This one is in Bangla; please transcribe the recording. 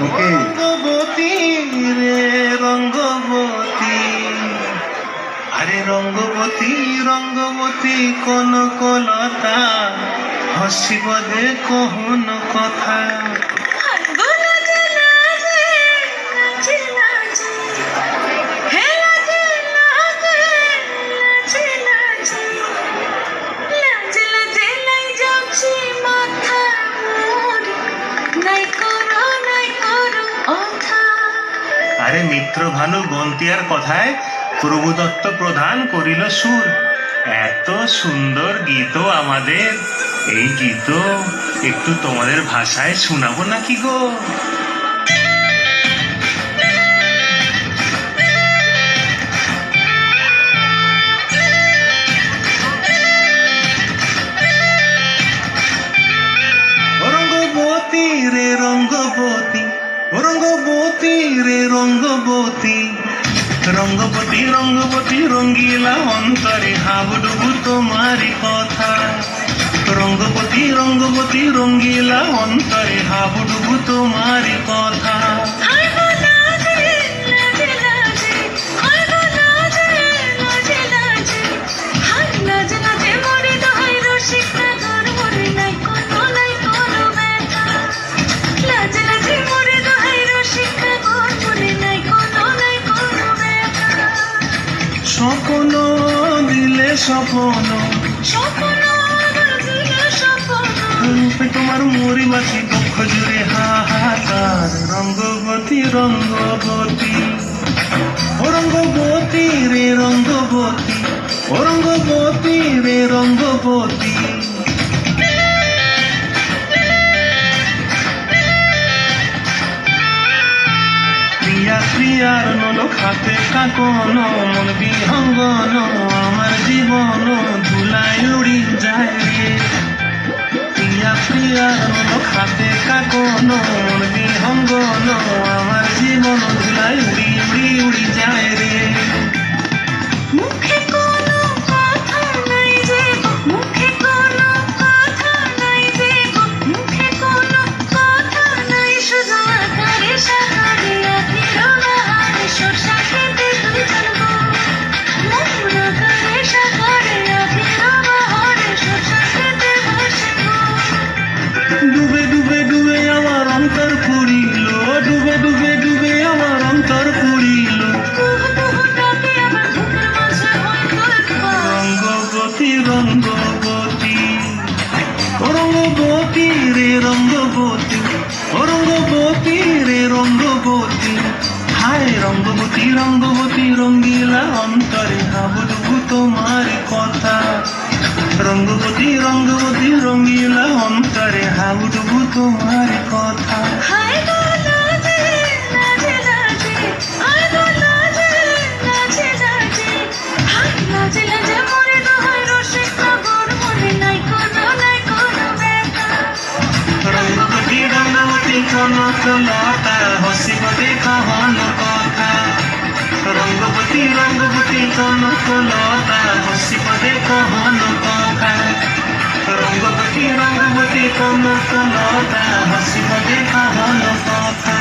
ওকে। রঙ্গবতী রে রঙ্গবতী, আরে রঙ্গবতী রঙ্গবতী কনকলতা, হসিব দে কহন কথা। আরে মিত্র ভানু গন্তিয়ার কথায় প্রভু দত্ত প্রধান করিল সুর। এত সুন্দর গীত আমাদের, এই গীত একটু তোমাদের ভাষায় শোনাবো নাকি গো? রঙ্গবতী রে রঙ্গবতী, রঙ্গবতী রে রঙ্গবতী, রঙ্গবতী রঙ্গবতী রঙ্গিলা অন্তরে হাবুডুবু তোমারি কথা। রঙ্গবতী রঙ্গবতী রঙ্গিলা অন্তরে হাবুডুবু তোমারি কথা। স্বপ্ন দিলে স্বপ্ন, রূপে তোমার মরি বাসি বক্ষ জুড়ে হাহাকার। রঙ্গবতী রঙ্গবতী, ও রঙ্গবতী রে রঙ্গবতী, ও রঙ্গবতী রে রঙ্গবতী। প্রিয়া প্রিয়ার নলক হাতে কাকন, মন বিহঙ্গন আমার জীবন ধুলায় উড়ি যায় রে। প্রিয়া প্রিয়ার নলক হাতে কাকন, মন বিহঙ্গন আমার জীবন ধুলায় উড়ি উড়ি উড়ি যায় রে। ডুবে ডুবে ডুবে আমার অন্তর পুরিল, ডুবে ডুবে ডুবে আমার অন্তর পুরিল। রঙ্গবতী রঙ্গবতী, ও রঙ্গবতী রে রঙ্গবতী, ও রঙ্গবতী রে রঙ্গবতী। হায় রঙ্গবতী রঙ্গবতী রঙ্গিলা অন্তরে হাবুডুবু তোমার কথা। রঙ্গবতী রঙ্গবতী রঙ্গিলা অন্তরে হাবুডুবু তোমার কথা। রঙ্গবতী রঙ্গবতী কনকলতা, হসিব দে কহন কথা। রঙ্গবতী রঙ্গবতী কনকলতা, হসিব দে কহন কথা। রঙ্গবতী রঙ্গবতী কনকলতা, হসিব দে কহন কথা।